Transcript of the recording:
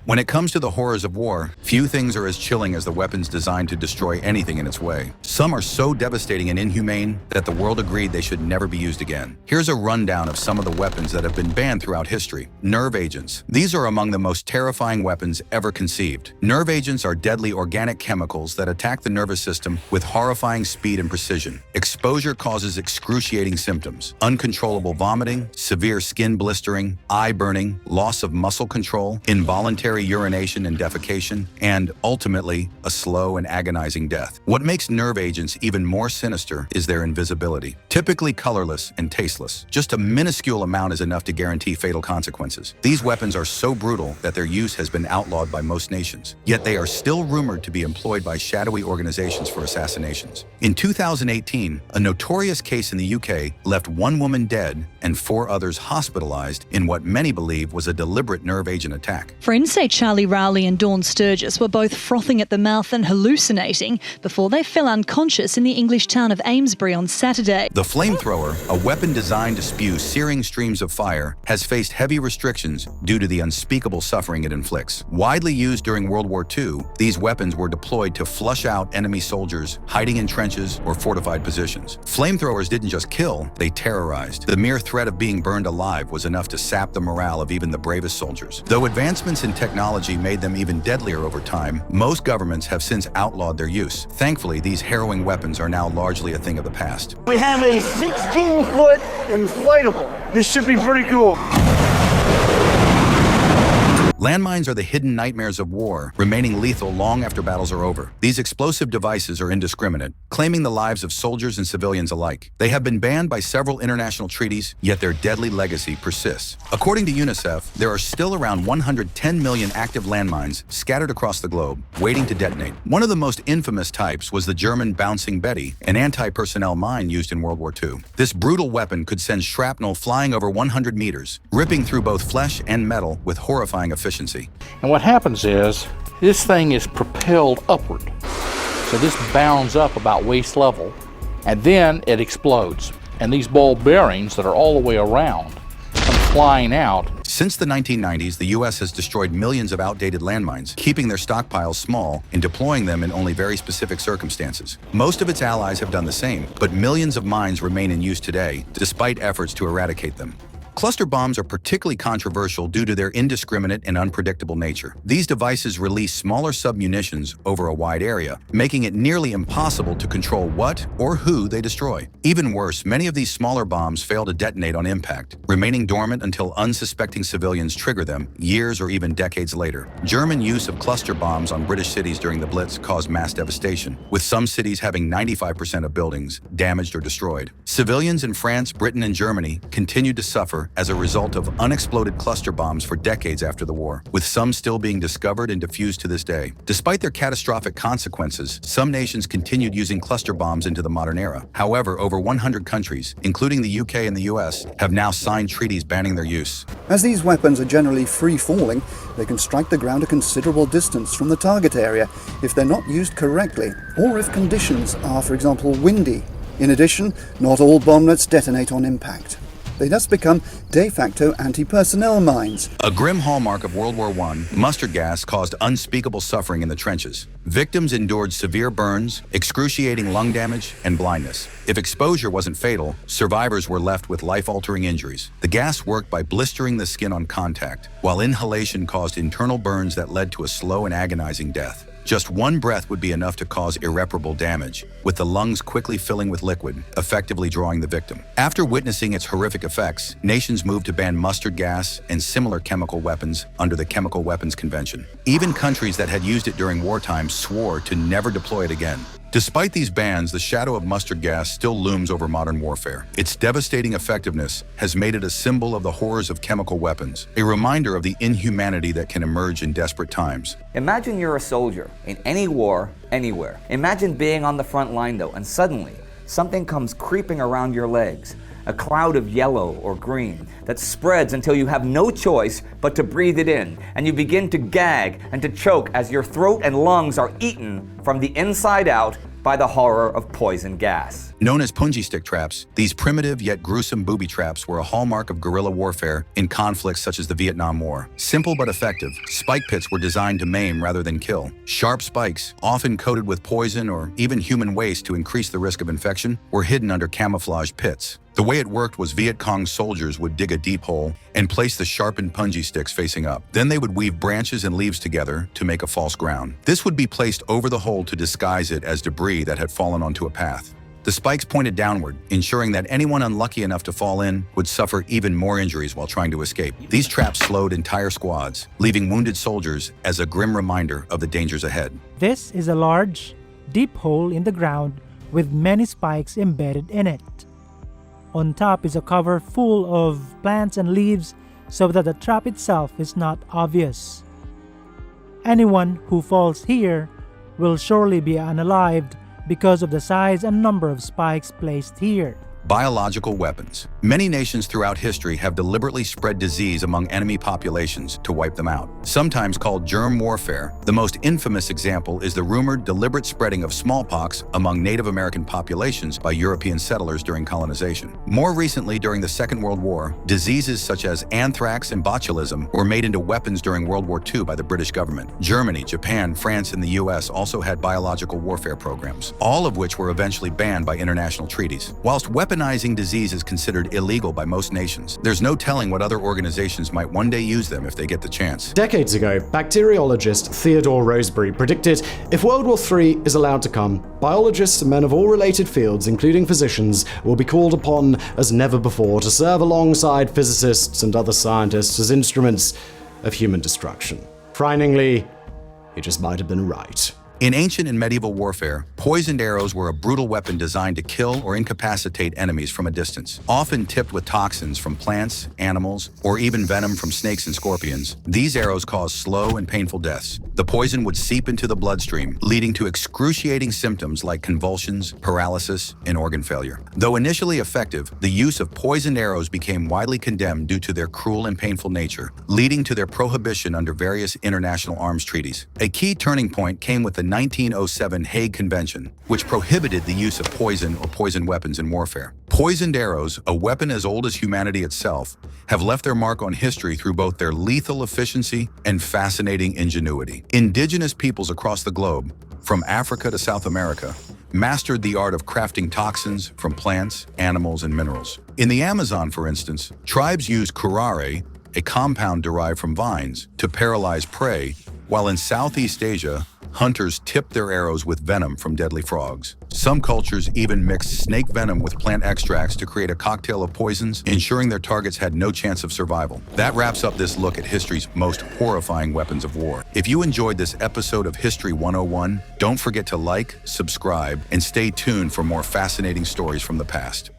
When it comes to the horrors of war, few things are as chilling as the weapons designed to destroy anything in its way. Some are so devastating and inhumane that the world agreed they should never be used again. Here's a rundown of some of the weapons that have been banned throughout history. Nerve agents. These are among the most terrifying weapons ever conceived. Nerve agents are deadly organic chemicals that attack the nervous system with horrifying speed and precision. Exposure causes excruciating symptoms: uncontrollable vomiting, severe skin blistering, eye burning, loss of muscle control, involuntary urination and defecation, and ultimately, a slow and agonizing death. What makes nerve agents even more sinister is their invisibility. Typically colorless and tasteless, just a minuscule amount is enough to guarantee fatal consequences. These weapons are so brutal that their use has been outlawed by most nations, yet they are still rumored to be employed by shadowy organizations for assassinations. In 2018, a notorious case in the UK left one woman dead and 4 others hospitalized in what many believe was a deliberate nerve agent attack. Friends say Charlie Rowley and Dawn Sturgis were both frothing at the mouth and hallucinating before they fell unconscious in the English town of Amesbury on Saturday. The flamethrower, a weapon designed to spew searing streams of fire, has faced heavy restrictions due to the unspeakable suffering it inflicts. Widely used during World War II, these weapons were deployed to flush out enemy soldiers hiding in trenches or fortified positions. Flamethrowers didn't just kill, they terrorized. The mere threat of being burned alive was enough to sap the morale of even the bravest soldiers. Though advancements in technology made them even deadlier over time, most governments have since outlawed their use. Thankfully, these harrowing weapons are now largely a thing of the past. We have a 16-foot inflatable. This should be pretty cool. Landmines are the hidden nightmares of war, remaining lethal long after battles are over. These explosive devices are indiscriminate, claiming the lives of soldiers and civilians alike. They have been banned by several international treaties, yet their deadly legacy persists. According to UNICEF, there are still around 110 million active landmines scattered across the globe, waiting to detonate. One of the most infamous types was the German Bouncing Betty, an anti-personnel mine used in World War II. This brutal weapon could send shrapnel flying over 100 meters, ripping through both flesh and metal with horrifying efficiency. And what happens is, this thing is propelled upward. So this bounds up about waist level, and then it explodes. And these ball bearings that are all the way around come flying out. Since the 1990s, the U.S. has destroyed millions of outdated landmines, keeping their stockpiles small and deploying them in only very specific circumstances. Most of its allies have done the same, but millions of mines remain in use today, despite efforts to eradicate them. Cluster bombs are particularly controversial due to their indiscriminate and unpredictable nature. These devices release smaller submunitions over a wide area, making it nearly impossible to control what or who they destroy. Even worse, many of these smaller bombs fail to detonate on impact, remaining dormant until unsuspecting civilians trigger them years or even decades later. German use of cluster bombs on British cities during the Blitz caused mass devastation, with some cities having 95% of buildings damaged or destroyed. Civilians in France, Britain, and Germany continued to suffer as a result of unexploded cluster bombs for decades after the war, with some still being discovered and defused to this day. Despite their catastrophic consequences, some nations continued using cluster bombs into the modern era. However, over 100 countries, including the UK and the US, have now signed treaties banning their use. As these weapons are generally free-falling, they can strike the ground a considerable distance from the target area if they're not used correctly, or if conditions are, for example, windy. In addition, not all bomblets detonate on impact. They thus become de facto anti-personnel mines. A grim hallmark of World War I, mustard gas caused unspeakable suffering in the trenches. Victims endured severe burns, excruciating lung damage, and blindness. If exposure wasn't fatal, survivors were left with life-altering injuries. The gas worked by blistering the skin on contact, while inhalation caused internal burns that led to a slow and agonizing death. Just one breath would be enough to cause irreparable damage, with the lungs quickly filling with liquid, effectively drawing the victim. After witnessing its horrific effects, nations moved to ban mustard gas and similar chemical weapons under the Chemical Weapons Convention. Even countries that had used it during wartime swore to never deploy it again. Despite these bans, the shadow of mustard gas still looms over modern warfare. Its devastating effectiveness has made it a symbol of the horrors of chemical weapons, a reminder of the inhumanity that can emerge in desperate times. Imagine you're a soldier in any war, anywhere. Imagine being on the front line though, and suddenly something comes creeping around your legs. A cloud of yellow or green that spreads until you have no choice but to breathe it in, and you begin to gag and to choke as your throat and lungs are eaten from the inside out by the horror of poison gas. Known as pungy stick traps, these primitive yet gruesome booby traps were a hallmark of guerrilla warfare in conflicts such as the Vietnam War. Simple but effective, spike pits were designed to maim rather than kill. Sharp spikes, often coated with poison or even human waste to increase the risk of infection, were hidden under camouflage pits. The way it worked was Viet Cong soldiers would dig a deep hole and place the sharpened pungy sticks facing up. Then they would weave branches and leaves together to make a false ground. This would be placed over the hole to disguise it as debris that had fallen onto a path. The spikes pointed downward, ensuring that anyone unlucky enough to fall in would suffer even more injuries while trying to escape. These traps slowed entire squads, leaving wounded soldiers as a grim reminder of the dangers ahead. This is a large, deep hole in the ground with many spikes embedded in it. On top is a cover full of plants and leaves so that the trap itself is not obvious. Anyone who falls here will surely be unalived because of the size and number of spikes placed here. Biological weapons. Many nations throughout history have deliberately spread disease among enemy populations to wipe them out. Sometimes called germ warfare, the most infamous example is the rumored deliberate spreading of smallpox among Native American populations by European settlers during colonization. More recently, during the Second World War, diseases such as anthrax and botulism were made into weapons during World War II by the British government. Germany, Japan, France, and the US also had biological warfare programs, all of which were eventually banned by international treaties. Whilst weaponizing disease is considered illegal by most nations, there's no telling what other organizations might one day use them if they get the chance. Decades ago, bacteriologist Theodore Rosebery predicted if World War III is allowed to come, biologists and men of all related fields, including physicians, will be called upon as never before to serve alongside physicists and other scientists as instruments of human destruction. Frighteningly, he just might have been right. In ancient and medieval warfare, poisoned arrows were a brutal weapon designed to kill or incapacitate enemies from a distance. Often tipped with toxins from plants, animals, or even venom from snakes and scorpions, these arrows caused slow and painful deaths. The poison would seep into the bloodstream, leading to excruciating symptoms like convulsions, paralysis, and organ failure. Though initially effective, the use of poisoned arrows became widely condemned due to their cruel and painful nature, leading to their prohibition under various international arms treaties. A key turning point came with the 1907 Hague Convention, which prohibited the use of poison or poison weapons in warfare. Poisoned arrows, a weapon as old as humanity itself, have left their mark on history through both their lethal efficiency and fascinating ingenuity. Indigenous peoples across the globe, from Africa to South America, mastered the art of crafting toxins from plants, animals, and minerals. In the Amazon, for instance, tribes used curare, a compound derived from vines, to paralyze prey, while in Southeast Asia, hunters tipped their arrows with venom from deadly frogs. Some cultures even mixed snake venom with plant extracts to create a cocktail of poisons, ensuring their targets had no chance of survival. That wraps up this look at history's most horrifying weapons of war. If you enjoyed this episode of History 101, don't forget to like, subscribe, and stay tuned for more fascinating stories from the past.